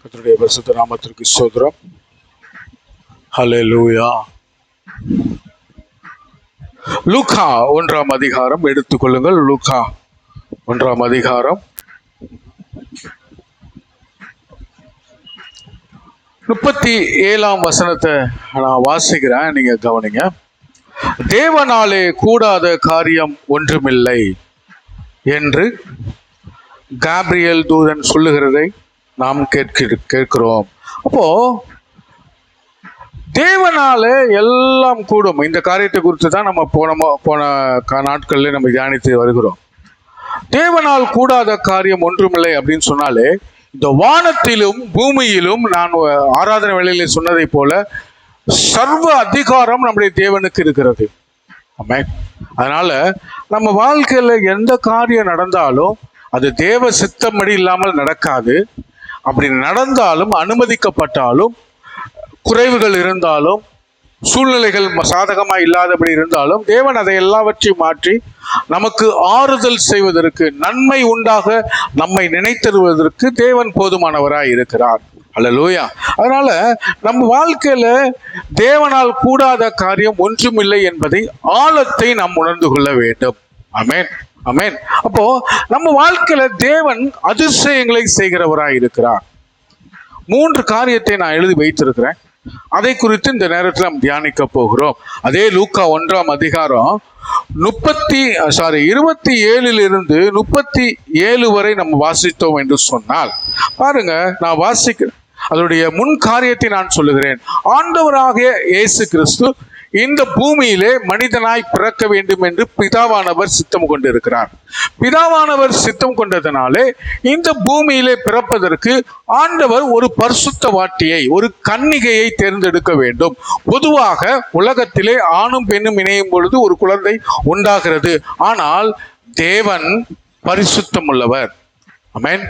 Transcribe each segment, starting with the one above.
கர்த்தருடைய பரிசுத்த நாமத்திற்கு ஸ்தோத்திரம். ஹல்லேலூயா. லூக்கா 1ஆம் அதிகாரம் எடுத்துக்கொள்ளுங்கள். லூக்கா 1ஆம் அதிகாரம் 37ஆம் வசனத்தை நான் வாசிக்கிறேன், நீங்க கவனிங்க. தேவனாலே கூடாத காரியம் ஒன்றுமில்லை என்று காபிரியல் தூதன் சொல்லுகிறதை நாம் கேட்கிறோம். அப்போ தேவனாலே எல்லாம் கூடும். இந்த காரியத்தை குறித்து தான் நம்ம போன நாட்கள்ல நம்ம தியானித்து வருகிறோம். தேவனால் கூடாத காரியம் ஒன்றுமில்லை அப்படின்னு சொன்னாலே, இந்த வானத்திலும் பூமியிலும் நான் ஆராதனை வேளையிலே சொன்னதை போல சர்வ அதிகாரம் நம்முடைய தேவனுக்கு இருக்கிறது. ஆமென். அதனால நம்ம வாழ்க்கையில எந்த காரியம் நடந்தாலும் அது தேவ சித்தப்படி இல்லாமல் நடக்காது. அப்படி நடந்தாலும், அனுமதிக்கப்பட்டாலும், குறைவுகள் இருந்தாலும், சூழ்நிலைகள் சாதகமாக இல்லாதபடி இருந்தாலும், தேவன் அதை எல்லாவற்றையும் மாற்றி நமக்கு ஆறுதல் செய்வதற்கு, நன்மை உண்டாக நம்மை நினைத்தருவதற்கு தேவன் போதுமானவராய் இருக்கிறார். அல்லேலூயா. அதனால நம்ம வாழ்க்கையில தேவனால் கூடாத காரியம் ஒன்றுமில்லை என்பதை ஆழத்தை நாம் உணர்ந்து கொள்ள வேண்டும். ஆமென், ஆமென். அப்போ நம்ம வாழ்க்கையில தேவன் அதிசயங்களை செய்கிறவராய் இருக்கிறார். 3 காரியத்தை நான் எழுதி வைத்திருக்கிறேன். அதை குறித்து இந்த நேரத்தில் நாம் தியானிக்க போகிறோம். அதே லூக்கா 1ஆம் அதிகாரம் 27 37 வரை நம்ம வாசித்தோம் என்று சொன்னால், பாருங்க, நான் வாசிக்கிறேன். அதனுடைய முன் காரியத்தை நான் சொல்லுகிறேன். ஆண்டவராகிய இயேசு கிறிஸ்து இந்த பூமியிலே மனிதனாய் பிறக்க வேண்டும் என்று பிதாவானவர் சித்தம் கொண்டிருக்கிறார். பிதாவானவர் சித்தம் கொண்டதனாலே இந்த பூமியிலே பிறப்பதற்கு ஆண்டவர் ஒரு பரிசுத்தவாட்டியை, ஒரு கன்னிகையை தேர்ந்தெடுக்க வேண்டும். பொதுவாக உலகத்திலே ஆணும் பெண்ணும் இணையும் பொழுது ஒரு குழந்தை உண்டாகிறது. ஆனால் தேவன் பரிசுத்தம் உள்ளவர். ஆமென்,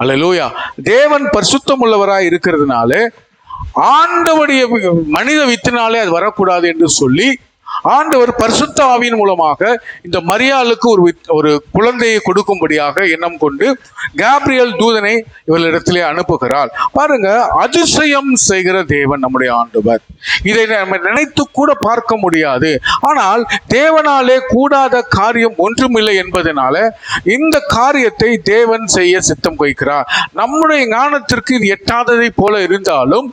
அல்லேலூயா. தேவன் பரிசுத்தம் உள்ளவராய் இருக்கிறதுனால ஆண்டவருடைய மனித வித்தினாலே அது வரக்கூடாது என்று சொல்லி ஆண்டவர் பரிசுத்த ஆவியின் மூலமாக இந்த மரியாளுக்கு ஒரு குழந்தையை கொடுக்கும்படியாக எண்ணம் கொண்டு காபிரியல் தூதனை இவர்களிடத்திலே அனுப்புகிறார். பாருங்க, அதிசயம் செய்கிற தேவன் நம்முடைய ஆண்டவர். இதை நம்ம நினைத்து கூட பார்க்க முடியாது. ஆனால் தேவனாலே கூடாத காரியம் ஒன்றுமில்லை என்பதனால இந்த காரியத்தை தேவன் செய்ய சித்தம் வைக்கிறார். நம்முடைய ஞானத்திற்கு இது எட்டாததை போல இருந்தாலும்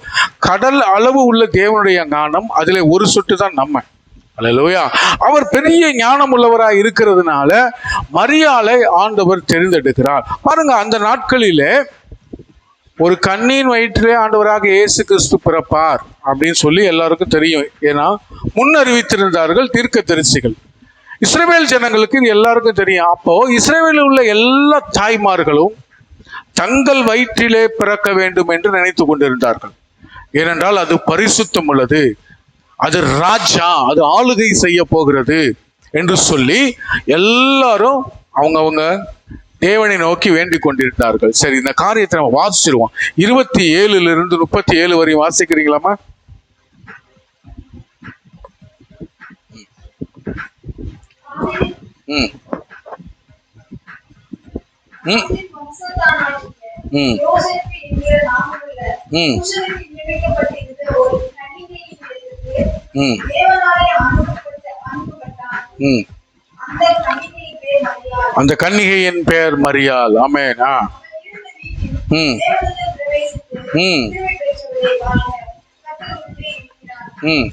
கடல் அளவு உள்ள தேவனுடைய ஞானம், அதிலே ஒரு சொட்டு தான் நம்ம. அல்லேலூயா. அவர் பெரிய ஞானம் உள்ளவராய் இருக்கிறதுனால மரியாளை ஆண்டவர் தெரிந்தெடுக்கிறார். பாருங்க, அந்த நாட்களிலே ஒரு கன்னியின் வயிற்றிலே ஆண்டவராக இயேசு கிறிஸ்து பிறப்பார் அப்படின்னு சொல்லி எல்லாருக்கும் தெரியும். ஏன்னா முன்னறிவித்திருந்தார்கள் தீர்க்கதரிசிகள். இஸ்ரவேல் ஜனங்களுக்கு இது எல்லாருக்கும் தெரியும். அப்போ இஸ்ரவேலில் உள்ள எல்லா தாய்மார்களும் தங்கள் வயிற்றிலே பிறக்க வேண்டும் என்று நினைத்து கொண்டிருந்தார்கள். ஏனென்றால் அது பரிசுத்தம் உள்ளது, அது ராஜா, அது ஆளுகை செய்ய போகிறது என்று சொல்லி எல்லாரும் அவங்க தேவனை நோக்கி வேண்டிக் கொண்டிருந்தார்கள். சரி, இந்த காரியத்தை நம்ம வாசிச்சிருவோம். 27 37 வரையும் வாசிக்கிறீங்களாமா? ம் ம் ம் ம் அந்த கன்னிகையின் பெயர் மரியாள். ஆமென். ம் ம் ம்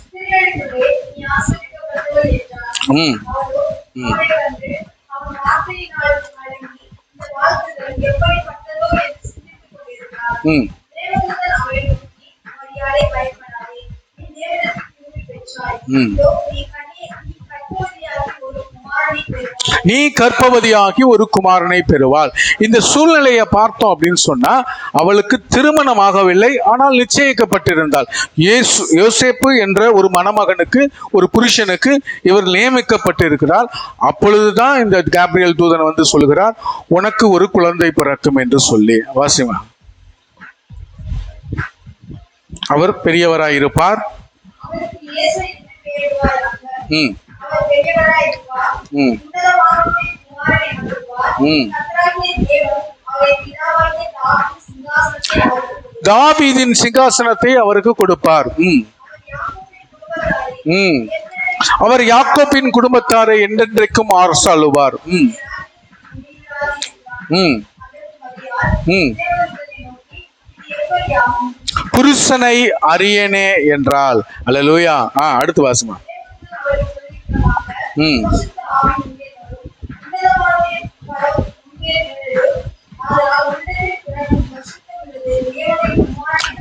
ம் ம் நீ கர்ப்பவதியாகி ஒரு குமாரனை பெறுவாள். இந்த சூழ்நிலையை பார்த்தோம் அப்படின்னு சொன்னா, அவளுக்கு திருமணமாகவில்லை, ஆனால் நிச்சயிக்கப்பட்டிருந்தாள். யோசேப்பு என்ற ஒரு மணமகனுக்கு, ஒரு புருஷனுக்கு இவர் நியமிக்கப்பட்டிருக்கிறார். அப்பொழுதுதான் இந்த காபிரியல் தூதன் வந்து சொல்லுகிறார், உனக்கு ஒரு குழந்தை பிறக்கும் என்று சொல்லி. வாசிமா. அவர் பெரியவராய் இருப்பார். ம் ம் ம் தாவீதின் சிங்காசனத்தை அவருக்கு கொடுப்பார். அவர் யாக்கோபின் குடும்பத்தாரை என்றென்றைக்கும் அரசாளுவார். புருஷனை அறியனே என்றால் அல்லேலூயா. அடுத்து வாசுமா.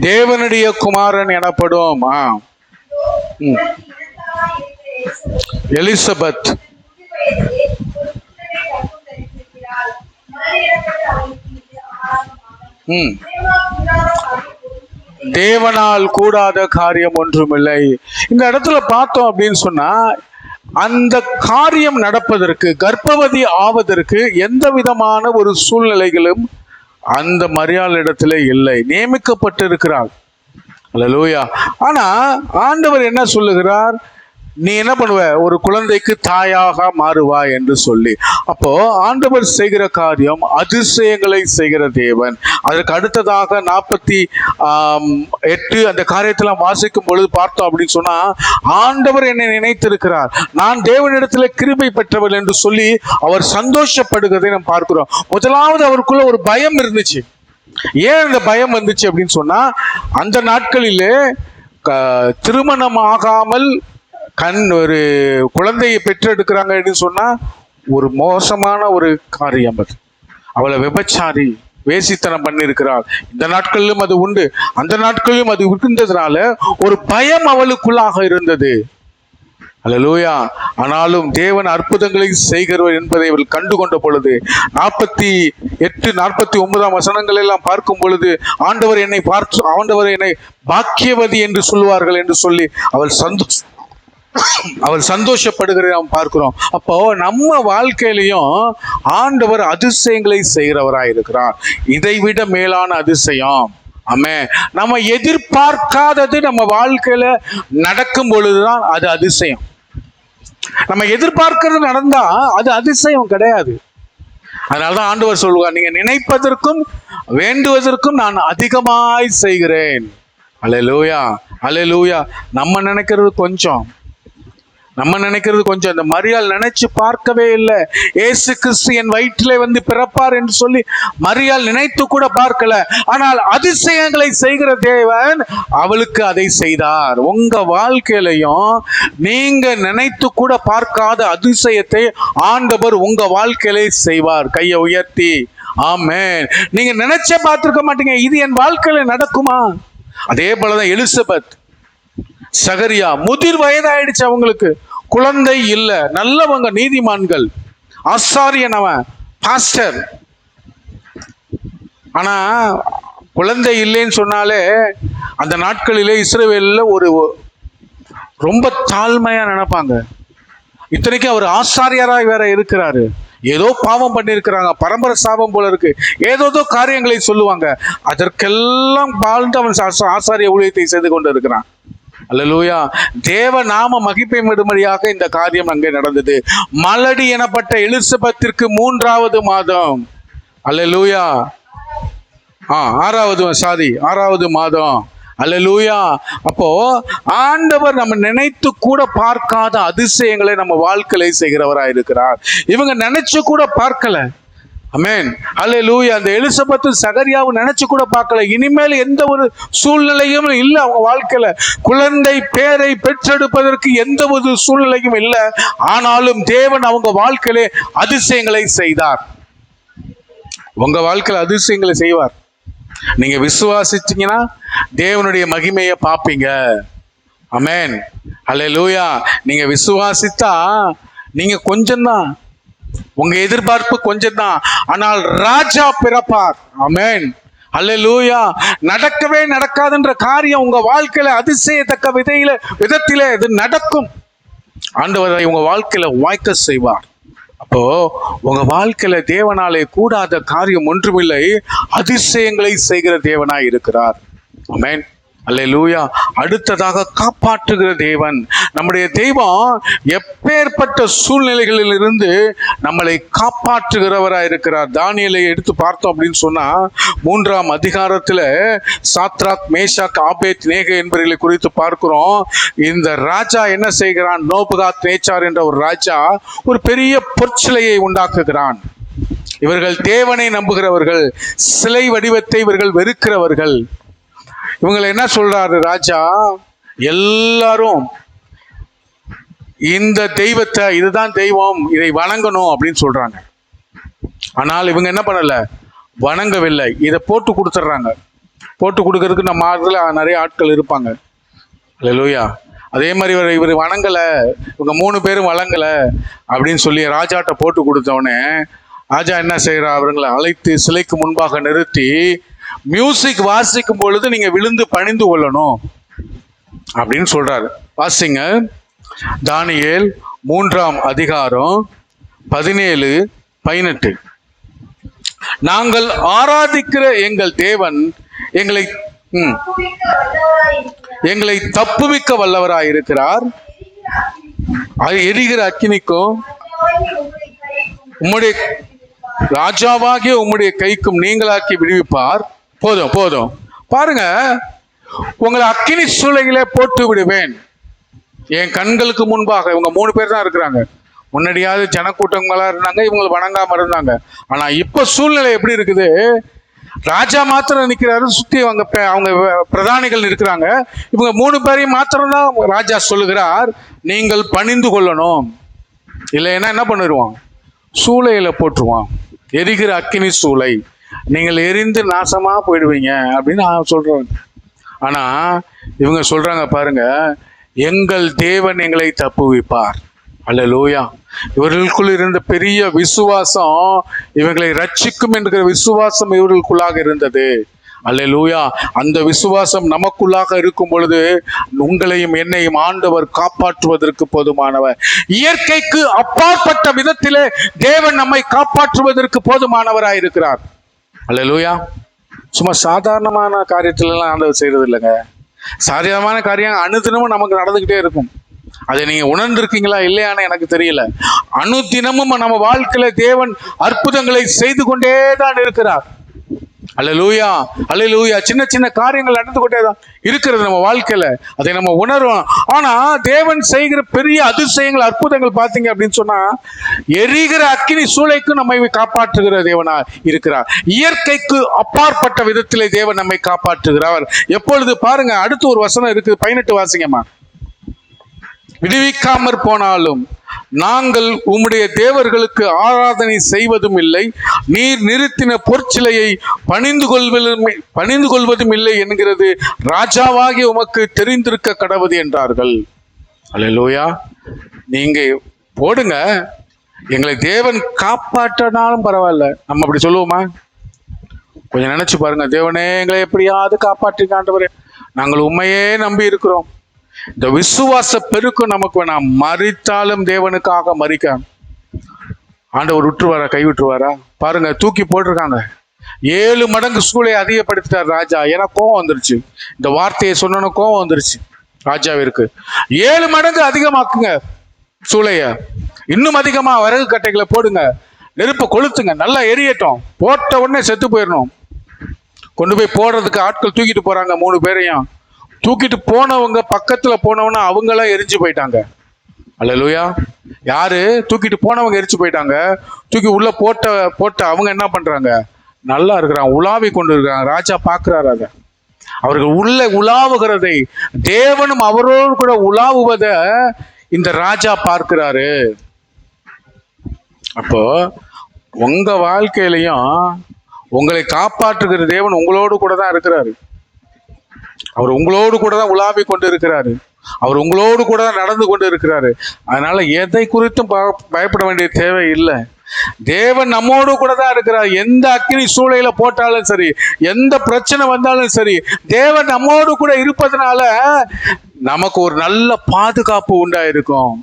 தேவனுடைய குமாரன் எனப்படும் எலிசபெத் தேவனால் கூடாத காரியம் ஒன்றுமில்லை. இந்த இடத்துல பார்த்தோம் அப்படின்னு சொன்னா, அந்த காரியம் நடப்பதற்கு, கர்ப்பவதி ஆவதற்கு எந்த விதமான ஒரு சூழ்நிலைகளும் அந்த மரியாள் இடத்துல இல்லை. நியமிக்கப்பட்டு இருக்கிறாள். அல்லேலூயா. ஆனா ஆண்டவர் என்ன சொல்லுகிறார்? நீ என்ன பண்ணுவ? ஒரு குழந்தைக்கு தாயாக மாறுவா என்று சொல்லி. அப்போ ஆண்டவர் செய்கிற காரியம் அதிசயங்களை செய்கிற தேவன். அதற்கு அடுத்ததாக 48 அந்த காரியத்துல வாசிக்கும் பொழுது பார்த்தோம் அப்படின்னு சொன்னா, ஆண்டவர் என்னை நினைத்திருக்கிறார், நான் தேவனிடத்துல கிருபை பெற்றவர் என்று சொல்லி அவர் சந்தோஷப்படுகிறதை நாம் பார்க்கிறோம். முதலாவது அவருக்குள்ள ஒரு பயம் இருந்துச்சு. ஏன் அந்த பயம் வந்துச்சு அப்படின்னு சொன்னா, அந்த நாட்களிலே திருமணம் ஆகாமல் ஒரு குழந்தையை பெற்றெடுக்கிறாங்க அப்படின்னு சொன்னா ஒரு மோசமான ஒரு காரியம். அது அவளை விபச்சாரி, வேசித்தனம் பண்ணியிருக்கிறாள். இந்த நாட்களிலும் அது உண்டு, அந்த நாட்களிலும் அது இருந்ததுனால ஒரு பயம் அவளுக்குள்ளாக இருந்தது. அல்லேலூயா. ஆனாலும் தேவன் அற்புதங்களை செய்கிறவர் என்பதை அவள் கண்டு கொண்ட பொழுது 48, 49 வசனங்கள் எல்லாம் பார்க்கும் பொழுது, ஆண்டவர் என்னை பாக்கியவதி என்று சொல்லுவார்கள் என்று சொல்லி அவள் சந்தோஷப்படுகிறதை நாம் பார்க்கிறோம். அப்போ நம்ம வாழ்க்கையிலையும் ஆண்டவர் அதிசயங்களை செய்கிறவராய் இருக்கிறார். இதைவிட மேலான அதிசயம், நம்ம எதிர்பார்க்காதது நம்ம வாழ்க்கையில நடக்கும் பொழுதுதான் அது அதிசயம். நம்ம எதிர்பார்க்கிறது நடந்தா அது அதிசயம் கிடையாது. அதனாலதான் ஆண்டவர் சொல்லுவார், நீங்க நினைப்பதற்கும் வேண்டுவதற்கும் நான் அதிகமாய் செய்கிறேன். அல்லேலூயா, அல்லேலூயா. நம்ம நினைக்கிறது கொஞ்சம். அந்த மரியாள் நினைச்சு பார்க்கவே இல்லை. இயேசு கிறிஸ்து என் வயிற்றிலே வந்து பிறப்பார் என்று சொல்லி மரியாள் நினைத்து கூட பார்க்கல. ஆனால் அதிசயங்களை செய்கிற தேவன் அவளுக்கு அதை செய்தார். உங்க வாழ்க்கையிலையும் நீங்க நினைத்து கூட பார்க்காத அதிசயத்தை ஆண்டவர் உங்க வாழ்க்கையிலே செய்வார். கையை உயர்த்தி ஆமென். நீங்க நினைச்சே பார்த்திருக்க மாட்டீங்க, இது என் வாழ்க்கையில நடக்குமா? அதே போலதான் எலிசபெத், சகரியா, முதிர் வயதாயிடுச்சு, அவங்களுக்கு குழந்தை இல்லை, நல்லவங்க, நீதிமான்கள், ஆசாரியன், அவன் பாஸ்டர். ஆனா குழந்தை இல்லைன்னு சொன்னாலே அந்த நாட்களிலே இஸ்ரவேல்ல ஒரு ரொம்ப தாழ்மையா நினைப்பாங்க. இத்தனைக்கு அவர் ஆசாரியராய் வேற இருக்கிறாரு. ஏதோ பாவம் பண்ணியிருக்கிறாங்க, பரம்பரை சாபம் போல இருக்கு, ஏதோ காரியங்களை சொல்லுவாங்க. அதற்கெல்லாம் வாழ்ந்து அவன் ஆசாரிய ஊழியத்தை செய்து கொண்டு இருக்கிறான். அல்லேலூயா. தேவ நாம மகிமைப்படும்படியாக இந்த காரியம் அங்கே நடந்தது. மலடி எனப்பட்ட எலிசபெத்திற்கு 3வது மாதம். அல்லேலூயா. 6வது மாதம். அல்லேலூயா. அப்போ ஆண்டவர் நம்ம நினைத்து கூட பார்க்காத அதிசயங்களை நம்ம வாழ்க்கையில செய்கிறவராய் இருக்கிறார். இவங்க நினைச்சு கூட பார்க்கல. ஆமென், அல்லேலூயா. அந்த எலிசபெத்தும் சகரியாவும் நினைச்சு கூட பார்க்கல. இனிமேல் எந்த ஒரு சூழ்நிலையும் இல்லை அவங்க வாழ்க்கையில. குழந்தை பேரை பெற்றெடுப்பதற்கு எந்த ஒரு சூழ்நிலையும் இல்லை. ஆனாலும் தேவன் அவங்க வாழ்க்கையிலே அதிசயங்களை செய்தார். உங்க வாழ்க்கையில அதிசயங்களை செய்வார். நீங்க விசுவாசிச்சீங்கன்னா தேவனுடைய மகிமையை பார்ப்பீங்க. ஆமென், அல்லேலூயா. நீங்க விசுவாசித்தா நீங்க கொஞ்சம்தான், உங்க எதிர்பார்ப்பு கொஞ்சம் தான், ஆனால் ராஜா பிறப்பார். ஆமென், அல்லேலூயா. நடக்கவே நடக்காதுன்ற காரியம் உங்க வாழ்க்கையில அதிசயத்தக்க விதத்திலே இது நடக்கும். ஆண்டவர் உங்க வாழ்க்கையில வாய்க்க செய்வார். அப்போ உங்க வாழ்க்கையில தேவனாலே கூடாத காரியம் ஒன்றுமில்லை. அதிசயங்களை செய்கிற தேவனாய் இருக்கிறார். ஆமென். அல்லேலூயா. அடுத்ததாக காப்பாற்றுகிற தேவன். நம்முடைய தெய்வம் எப்பேற்பட்ட சூழ்நிலைகளில் இருந்து நம்மளை காப்பாற்றுகிறவராய் இருக்கிறார். தானியேலை எடுத்து பார்த்தோம் அப்படின்னு சொன்னா 3ஆம் அதிகாரத்துல சாத்ராக், மேஷாக், ஆபேத் நேகோ என்பவர்களை குறித்து பார்க்கிறோம். இந்த ராஜா என்ன செய்கிறான்? நேபுகாத் நேச்சார் என்ற ஒரு ராஜா ஒரு பெரிய பொற்சிலையை உண்டாக்குகிறான். இவர்கள் தேவனை நம்புகிறவர்கள், சிலை வடிவத்தை இவர்கள் வெறுக்கிறவர்கள். இவங்களை என்ன சொல்றாரு ராஜா? எல்லாரும் இந்த தெய்வத்தை, இதுதான் தெய்வம், இதை வணங்கணும் அப்படின்னு சொல்றாங்க. ஆனால் இவங்க என்ன பண்ணல? வணங்கவில்லை. இதை போட்டு கொடுத்துட்றாங்க. போட்டு கொடுக்கறதுக்கு நம்ம ஆட்கள் நிறைய ஆட்கள் இருப்பாங்க. அல்லேலூயா. அதே மாதிரி இவர் வணங்கலை, இவங்க 3 பேரும் வணங்கலை அப்படின்னு சொல்லி ராஜாட்ட போட்டு கொடுத்தவொடனே ராஜா என்ன செய்யறா? அவர்களை அழைத்து சிலைக்கு முன்பாக நிறுத்தி, மியூசிக் வாசிக்கும் பொழுது நீங்க விழுந்து பணிந்து கொள்ளணும் அப்படின்னு சொல்றாரு. வாசிங்க. தானியேல் 3ஆம் அதிகாரம் 17-18. நாங்கள் ஆராதிக்கிற எங்கள் தேவன் எங்களை தப்புவிக்க வல்லவராயிருக்கிறார். எரிகிற அக்கினிக்கும் உம்முடைய ராஜாவாகிய உம்முடைய கைக்கும் நீங்களாக்கி விடுவிப்பார். போதும் போதும். பாருங்க, உங்களை அக்கினி சூளையிலே போட்டு விடுவேன் என் கண்களுக்கு முன்பாக. இவங்க 3 பேர் தான் இருக்கிறாங்க. முன்னாடியாவது ஜனக்கூட்டங்களா இருந்தாங்க, இவங்களை வணங்காம இருந்தாங்க. ஆனா இப்ப சூழ்நிலை எப்படி இருக்குது? ராஜா மாத்திரம் நிற்கிறாரு, சுத்தி அவங்க பிரதானிகள் இருக்கிறாங்க. இவங்க 3 பேரையும் மாத்திரம் தான் ராஜா சொல்லுகிறார், நீங்கள் பணிந்து கொள்ளணும், இல்லைன்னா என்ன பண்ணிடுவான்? சூளையில போட்டுருவான். எரிகிற அக்கினி சூளை, நீங்கள் எரிந்து நாசமா போயிடுவீங்க அப்படின்னு சொல்றாங்க. ஆனா இவங்க சொல்றாங்க பாருங்க, எங்கள் தேவன் எங்களை தப்புவிப்பார். அல்லேலூயா. இவர்களுக்குள் இருந்த பெரிய விசுவாசம் இவங்களை ரட்சிக்கும் என்கிற விசுவாசம் இவர்களுக்குள்ளாக இருந்தது. அல்லேலூயா. அந்த விசுவாசம் நமக்குள்ளாக இருக்கும் பொழுது உங்களையும் என்னையும் ஆண்டவர் காப்பாற்றுவதற்கு போதுமானவர். இயற்கைக்கு அப்பாற்பட்ட விதத்திலே தேவன் நம்மை காப்பாற்றுவதற்கு போதுமானவராய் இருக்கிறார். அல்லேலூயா. சும்மா சாதாரணமான காரியத்திலலாம் ஆண்டவர் செய்யறது இல்லைங்க. சாதாரணமான காரியம் அனுதினமும் நமக்கு நடந்துகிட்டே இருக்கும். அதை நீங்க உணர்ந்திருக்கீங்களா இல்லையான்னு எனக்கு தெரியல. அனுதினமும் நம்ம வாழ்க்கையில தேவன் அற்புதங்களை செய்து கொண்டே தான் இருக்கிறார். அல்லேலூயா, அல்லேலூயா. சின்ன சின்ன காரியங்கள் நடந்து கொண்டே தான் இருக்கிறது நம்ம வாழ்க்கையில, அதை நம்ம உணர்வோம். ஆனா தேவன் செய்கிற பெரிய அதிசயங்கள், அற்புதங்கள் பார்த்தீங்க அப்படின்னு சொன்னா, எரிகிற அக்கினி சூளைக்கும் நம்மை காப்பாற்றுகிற தேவனா இருக்கிறார். இயற்கைக்கு அப்பாற்பட்ட விதத்திலே தேவன் நம்மை காப்பாற்றுகிறார். எப்பொழுது பாருங்க, அடுத்து ஒரு வசனம் இருக்குது, 18 வாசிங்கம்மா. விடுவிக்காமற் போனாலும் நாங்கள் உம்முடைய தேவர்களுக்கு ஆராதனை செய்வதும் இல்லை, நீர் நிறுத்தின பொற்சிலையை பணிந்து கொள்வதும் இல்லை என்கிறது ராஜாவாகி உமக்கு தெரிந்திருக்க கடவுது என்றார்கள். அல்லேலூயா. நீங்க போடுங்க, எங்களை தேவன் காப்பாற்றினாலும் பரவாயில்ல. நம்ம அப்படி சொல்லுவோமா? கொஞ்சம் நினைச்சு பாருங்க. தேவனே எங்களை எப்படியாவது காப்பாற்றி ஆண்டவரே, நாங்கள் உண்மையே நம்பி இருக்கிறோம். இந்த விசுவாச பெருக்கம் நமக்கு வேணாம். மறித்தாலும் தேவனுக்காக மறிக்க ஆண்டவர் விட்டுருவாரா? கைவிட்டுருவாரா? பாருங்க, தூக்கி போட்டிருக்காங்க. 7 மடங்கு சூளை அதிகப்படுத்திட்டார் ராஜா. ஏன்னா கோவம் வந்துருச்சு. இந்த வார்த்தையை சொன்னோன்னு கோவம் வந்துருச்சு ராஜாவிற்கு. 7 மடங்கு அதிகமாக்குங்க சூளைய. இன்னும் அதிகமா விறகு கட்டைகளை போடுங்க, நெருப்பை கொளுத்துங்க, நல்லா எரியட்டும். போட்ட உடனே செத்து போயிடணும். கொண்டு போய் போடுறதுக்கு ஆட்கள் தூக்கிட்டு போறாங்க. 3 பேரையும் தூக்கிட்டு போனவங்க பக்கத்துல போனவனா அவங்களாம் எரிஞ்சு போயிட்டாங்க. அல்லேலூயா. யாரு? தூக்கிட்டு போனவங்க எரிச்சு போயிட்டாங்க. தூக்கி உள்ள போட்ட அவங்க என்ன பண்றாங்க? நல்லா இருக்கிறாங்க, உலாவி கொண்டு இருக்கிறாங்க. ராஜா பார்க்கிறாரு அதை. அவர்கள் உள்ள உலாவுகிறதை, தேவனும் அவரோடு கூட உலாவுவத இந்த ராஜா பார்க்கிறாரு. அப்போ உங்க வாழ்க்கையிலையும் உங்களை காப்பாற்றுகிற தேவன் உங்களோடு கூட தான் இருக்கிறாரு. அவர் உங்களோடு கூட தான் உலாவி கொண்டு இருக்கிறாரு. அவர் உங்களோடு கூட தான் நடந்து கொண்டு இருக்கிறாரு. அதனால எதை குறித்தும் பயப்பட வேண்டிய தேவை இல்லை. தேவன் நம்மோடு கூட தான் இருக்கிறார். எந்த அக்கினி சூளையில போட்டாலும் சரி, எந்த பிரச்சனை வந்தாலும் சரி, தேவன் நம்மோடு கூட இருப்பதனால நமக்கு ஒரு நல்ல பாதுகாப்பு உண்டாயிருக்கும்.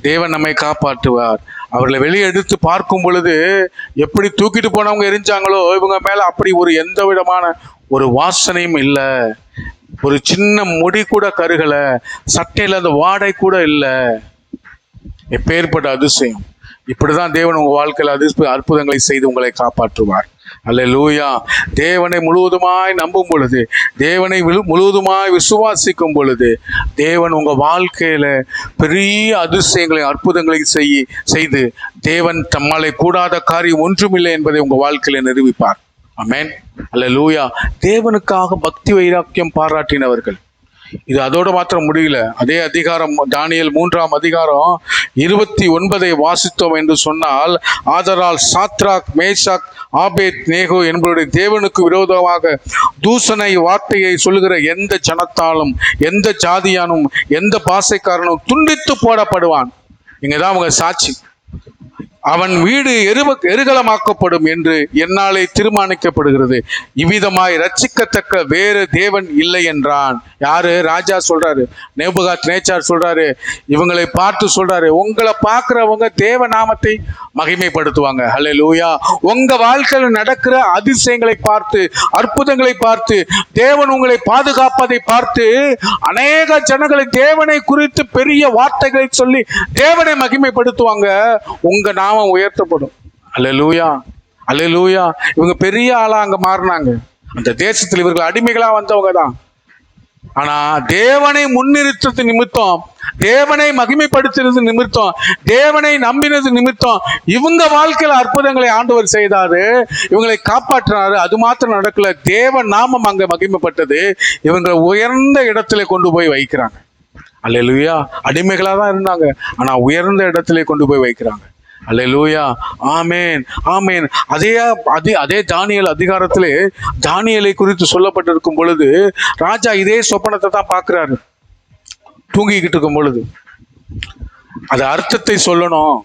தேவன் நம்மை காப்பாற்றுவார். அவர்களை வெளியே எடுத்து பார்க்கும் பொழுது எப்படி தூக்கிட்டு போனவங்க எரிஞ்சாங்களோ இவங்க மேல அப்படி ஒரு எந்த விதமான ஒரு வாசனையும் இல்லை. ஒரு சின்ன முடி கூட கருகல, சட்டையில அந்த வாடை கூட இல்லை. எப்பேற்பட்ட அதிசயம்! இப்படிதான் தேவன் உங்க வாழ்க்கையில் அற்புதங்களை செய்து உங்களை காப்பாற்றுவார். அல்லேலூயா. தேவனை முழுவதுமாய் நம்பும் பொழுது, தேவனை முழுவதுமாய் விசுவாசிக்கும் பொழுது, தேவன் உங்க வாழ்க்கையில பெரிய அதிசயங்களை அற்புதங்களை செய்து தேவன் தம்மாலே கூடாத காரியம் ஒன்றுமில்லை என்பதை உங்க வாழ்க்கையில நிரூபிப்பார். ஆமென். அல்லேலூயா. தேவனுக்காக பக்தி வைராக்கியம் பாராட்டினவர்கள். இது அதோட மாத்திரம் முடியல. அதே அதிகாரம், தானியேல் 3ஆம் அதிகாரம் 29 வாசித்தோம் என்று சொன்னால், ஆதலால் சாத்ராக், மேஷாக், ஆபேத் நேகோ என்பவருடைய தேவனுக்கு விரோதமாக தூசணை வார்த்தையை சொல்லுகிற எந்த ஜனத்தாலும், எந்த ஜாதியானும், எந்த பாசைக்காரனும் துண்டித்து போடப்படுவான். இங்கதான் அவங்க சாட்சி. அவன் வீடு எருகலமாக்கப்படும் என்று என்னாலே தீர்மானிக்கப்படுகிறது. இவ்விதமாய் ரட்சிக்கத்தக்க வேறு தேவன் இல்லை என்றான். யாரு? ராஜா சொல்றாரு. நேபுகாத்நேச்சார் சொல்றாரு. இவங்களை பார்த்து சொல்றாரு, உங்களை பார்க்கிறவங்க தேவ நாமத்தை மகிமைப்படுத்துவாங்க. ஹல்லேலூயா. உங்க வாழ்க்கையில் நடக்கிற அதிசயங்களை பார்த்து, அற்புதங்களை பார்த்து, தேவன் உங்களை பாதுகாப்பதை பார்த்து அநேக ஜனங்களை தேவனை குறித்து பெரிய வார்த்தைகளை சொல்லி தேவனை மகிமைப்படுத்துவாங்க. உங்க நாமம் உயர்த்தப்படும். அல்லேலூயா, அல்லேலூயா. இவங்க பெரிய ஆளா அங்க மாறினாங்க. அந்த தேசத்தில் இவர்கள் அடிமைகளா வந்தவங்க தான். ஆனா தேவனை முன்னிறுத்தது நிமித்தம், தேவனை மகிமைப்படுத்தினது நிமித்தம், தேவனை நம்பினது நிமித்தம் இவங்க வாழ்க்கையில அற்புதங்களை ஆண்டவர் செய்தாரு, இவங்களை காப்பாற்றினாரு. அது மாத்திரம் நடக்கல, தேவ நாமம் அங்க மகிமைப்பட்டது. இவங்களை உயர்ந்த இடத்துல கொண்டு போய் வைக்கிறாங்க. அல்லேலூயா. அடிமைகளா தான் இருந்தாங்க, ஆனா உயர்ந்த இடத்துல கொண்டு போய் வைக்கிறாங்க. அல்லேலூயா. ஆமேன், ஆமேன். அதே தானியேல் அதிகாரத்திலே தானியேலை குறித்து சொல்லப்பட்டிருக்கும் பொழுது, ராஜா இதே சொப்பனத்தை தான் பார்க்கிறாரு. தூங்கிக்கிட்டு இருக்கும் பொழுது அது அர்த்தத்தை சொல்லணும்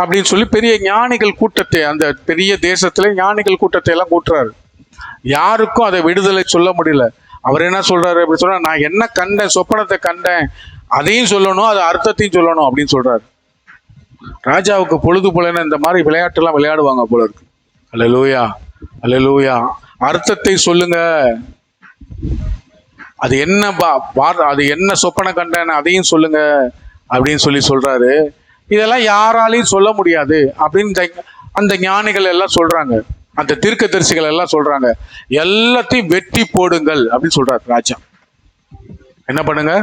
அப்படின்னு சொல்லி பெரிய ஞானிகள் கூட்டத்தை, அந்த பெரிய தேசத்துல ஞானிகள் கூட்டத்தை எல்லாம் கூட்டுறாரு. யாருக்கும் அதை விடுதலை சொல்ல முடியல. அவர் என்ன சொல்றாரு அப்படின்னு சொன்னா, நான் என்ன கண்டேன், சொப்பனத்தை கண்டேன், அதையும் சொல்லணும், அது அர்த்தத்தையும் சொல்லணும் அப்படின்னு சொல்றாரு. ராஜாவுக்கு பொழுது போலன்னு இந்த மாதிரி விளையாட்டுலாம் விளையாடுவாங்க போல இருக்கு. அல்லேலூயா, அல்லேலூயா. அர்த்தத்தை சொல்லுங்க, அது என்ன அது என்ன சொப்பனை கண்டேன்னு அதையும் சொல்லுங்க அப்படின்னு சொல்றாரு. இதெல்லாம் யாராலையும் சொல்ல முடியாது அப்படின்னு அந்த ஞானிகள் எல்லாம் சொல்றாங்க, அந்த தீர்க்கதரிசிகள் எல்லாம் சொல்றாங்க. எல்லாத்தையும் வெட்டி போடுங்கள் அப்படின்னு சொல்றாரு ராஜா. என்ன பண்ணுங்க?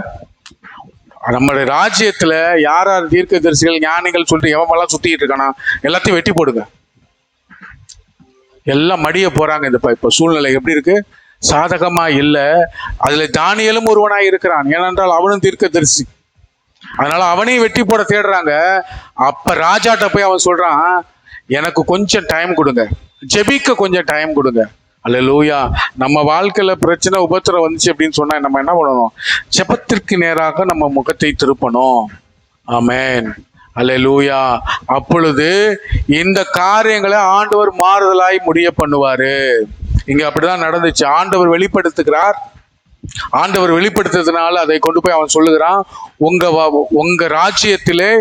நம்மளுடைய ராஜ்யத்துல யார் யார் தீர்க்கதரிசிகள் ஞானிகள் சொல்லிட்டு எவமெல்லாம் சுத்திட்டு இருக்கானா எல்லாத்தையும் வெட்டி போடுங்க. எல்லாம் மடிய போறாங்க. இப்ப சூழ்நிலை எப்படி இருக்கு? சாதகமா இல்ல. அதுல தானியேலும் ஒருவனாய் இருக்கிறான். ஏனென்றால் அவனும் தீர்க்கதரிசி. அதனால அவனையும் வெட்டி போட தேடுறாங்க. அப்ப ராஜாட்ட போய் அவன் சொல்றான், எனக்கு கொஞ்சம் டைம் கொடுங்க, ஜெபிக்க கொஞ்சம் டைம் கொடுங்க. அல்லேலூயா. நம்ம வாழ்க்கையில பிரச்சனை உபத்திரம் வந்துச்சு அப்படின்னு சொன்னா நம்ம என்ன பண்ணணும்? ஜெபத்திற்கு நேராக நம்ம முகத்தை திருப்பணும். ஆமென், அல்லேலூயா. அப்பொழுது இந்த காரியங்களை ஆண்டவர் மாறுதலாய் முடிய பண்ணுவாரு. இங்க அப்படிதான் நடந்துச்சு. ஆண்டவர் வெளிப்படுத்துகிறார். ஆண்டவர் வெளிப்படுத்துறதுனால அதை கொண்டு போய் அவன் சொல்லுகிறான், உங்க ராஜ்யத்திலே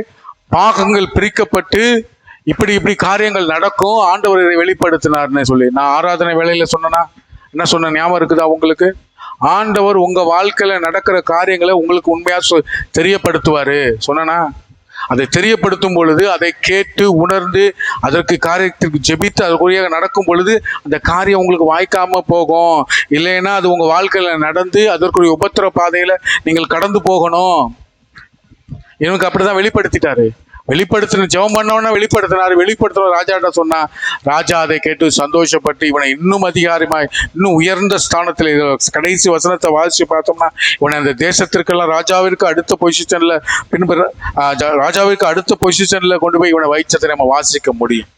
பாகங்கள் பிரிக்கப்பட்டு இப்படி இப்படி காரியங்கள் நடக்கும், ஆண்டவர் இதை வெளிப்படுத்தினார்னு சொல்லி நான் ஆராதனை வேளையில சொன்னா என்ன சொன்ன ஞாபகம் இருக்குதா உங்களுக்கு? ஆண்டவர் உங்க வாழ்க்கையில நடக்கிற காரியங்களை உங்களுக்கு உண்மையா தெரியப்படுத்துவாரு சொன்னா. அதை தெரியப்படுத்தும் பொழுது அதை கேட்டு உணர்ந்து அதற்கு காரியத்திற்கு ஜெபித்து அதற்குரிய நடக்கும் பொழுது அந்த காரியம் உங்களுக்கு வாய்க்காம போகும். இல்லைன்னா அது உங்க வாழ்க்கையில நடந்து அதற்குரிய உபத்திர பாதையில நீங்கள் கடந்து போகணும். இவனுக்கு அப்படிதான் வெளிப்படுத்திட்டாரு. வெளிப்படுத்தின ஜெபம் பண்ணவன வெளிப்படுத்தின ராஜாட்ட சொன்னா, ராஜா அதை கேட்டு சந்தோஷப்பட்டு இவனை இன்னும் அதிகாரமாய் இன்னும் உயர்ந்த ஸ்தானத்தில், கடைசி வசனத்தை வாசிச்சு பார்த்தோம்னா, இவனை அந்த தேசத்திற்கெல்லாம் ராஜாவிற்கு அடுத்த பொசிஷன்ல கொண்டு போய் இவனை வைச்சதை நம்ம வாசிக்க முடியும்.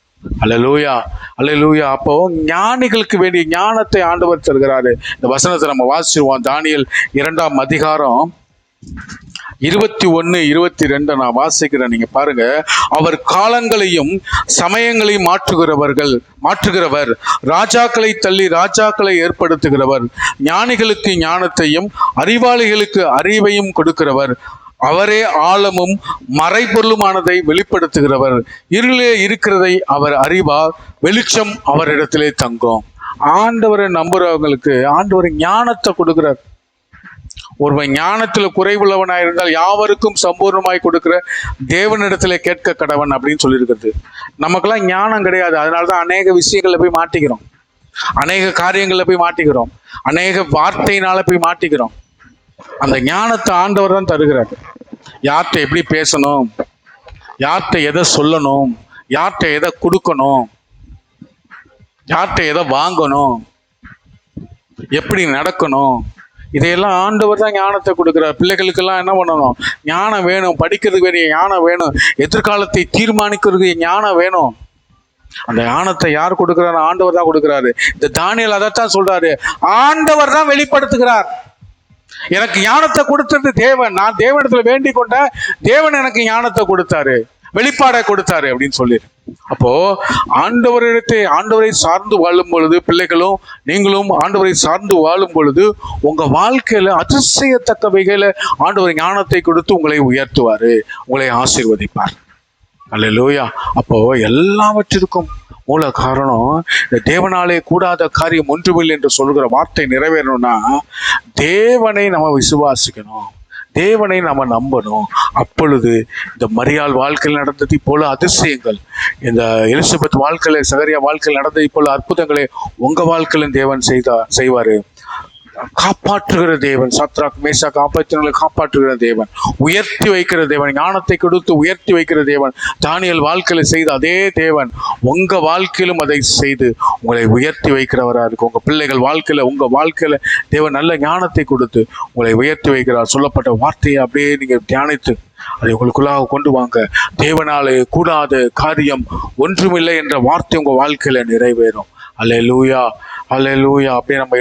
அல்லேலூயா, அல்லேலூயா. அப்போ ஞானிகளுக்கு வேண்டிய ஞானத்தை ஆண்டவர் தருகிறாரு. இந்த வசனத்தை நம்ம வாசிச்சிருவோம். தானியேல் 2ஆம் அதிகாரம் 21, 22 நான் வாசிக்கிறேன். நீங்க பாருங்க. அவர் காலங்களையும் சமயங்களையும் மாற்றுகிறவர், ராஜாக்களை தள்ளி ராஜாக்களை ஏற்படுத்துகிறவர், ஞானிகளுக்கு ஞானத்தையும் அறிவாளிகளுக்கு அறிவையும் கொடுக்கிறவர், அவரே ஆழமும் மறைபொருளுமானதை வெளிப்படுத்துகிறவர், இருளிலே இருக்கிறதை அவர் அறிவார், வெளிச்சம் அவரிடத்திலே தங்கும். ஆண்டவரை நம்புறவங்களுக்கு ஆண்டவர் ஞானத்தை கொடுக்கிறார். ஒருவன் ஞானத்துல குறைவுள்ளவனாய் இருந்தால் யாவருக்கும் சம்பூர்ணமாய் கொடுக்கிற தேவனிடத்துல கேட்க கடவன் அப்படின்னு சொல்லியிருக்கிறது. நமக்கெல்லாம் ஞானம் கிடையாது. அதனாலதான் அநேக விஷயங்கள்ல போய் மாட்டிக்கிறோம், அநேக காரியங்கள்ல போய் மாட்டிக்கிறோம், அநேக வார்த்தையினால போய் மாட்டிக்கிறோம். அந்த ஞானத்தை ஆண்டவர் தான் தருகிறார். யார்கிட்ட எப்படி பேசணும், யார்கிட்ட எதை சொல்லணும், யார்கிட்ட எதை கொடுக்கணும், யார்கிட்ட எதை வாங்கணும், எப்படி நடக்கணும், இதையெல்லாம் ஆண்டவர் தான் ஞானத்தை கொடுக்கிறார். பிள்ளைகளுக்கெல்லாம் என்ன பண்ணணும்? ஞானம் வேணும், படிக்கிறதுக்கு வேண்டிய ஞானம் வேணும், எதிர்காலத்தை தீர்மானிக்கிறதுக்கு ஞானம் வேணும். அந்த ஞானத்தை யார் கொடுக்கிறார்? ஆண்டவர் தான் கொடுக்கிறாரு. இந்த தானியேல் அதைத்தான் சொல்றாரு, ஆண்டவர் தான் வெளிப்படுத்துகிறார். எனக்கு ஞானத்தை கொடுத்தது தேவன், நான் தேவனிடத்துல வேண்டிக் கொண்ட தேவன் எனக்கு ஞானத்தை கொடுத்தாரு, வெளிப்பாடை கொடுத்தாரு அப்படின்னு சொல்லி. அப்போ ஆண்டவரை சார்ந்து வாழும் பொழுது, பிள்ளைகளும் நீங்களும் ஆண்டவரை சார்ந்து வாழும் பொழுது உங்க வாழ்க்கையில அதிசயத்தக்க வகையில ஆண்டவர் ஞானத்தை கொடுத்து உங்களை உயர்த்துவாரு, உங்களை ஆசீர்வதிப்பார். அல்லேலூயா. அப்போ எல்லாவற்றிற்கும் மூல காரணம், இந்த தேவனாலே கூடாத காரியம் ஒன்றுமில்லை என்று சொல்கிற வார்த்தை நிறைவேறணும்னா தேவனை நம்ம விசுவாசிக்கணும், தேவனை நம்ம நம்பணும். அப்பொழுது இந்த மரியாள் வாழ்க்கையில் நடந்ததை போல அதிசயங்கள், இந்த எலிசபெத் வாழ்க்கையில, சகரியா வாழ்க்கையில் நடந்ததை போல அற்புதங்களை உங்க வாழ்க்கையிலும் தேவன் செய்வாரு. காப்பாற்றுகிற தேவன், சத்ராக் மேஷாக் ஆபத்தினங்களை காப்பாற்றுகிற தேவன், உயர்த்தி வைக்கிற தேவன், ஞானத்தை கொடுத்து உயர்த்தி வைக்கிற தேவன், தானியேல் வாழ்க்கையில செய்த அதே தேவன் உங்க வாழ்க்கையிலும் அதை செய்து உங்களை உயர்த்தி வைக்கிறவரா இருக்கு. உங்க பிள்ளைகள் வாழ்க்கையில, உங்க வாழ்க்கையில தேவன் நல்ல ஞானத்தை கொடுத்து உங்களை உயர்த்தி வைக்கிறார். சொல்லப்பட்ட வார்த்தையை அப்படியே நீங்க தியானித்து அதை உங்களுக்குள்ளாக கொண்டு வாங்க. தேவனாலே கூடாத காரியம் ஒன்றுமில்லை என்ற வார்த்தை உங்க வாழ்க்கையில நிறைவேறும். அல்லேலூயா, அல்லேலூயா. அப்படியே நம்ம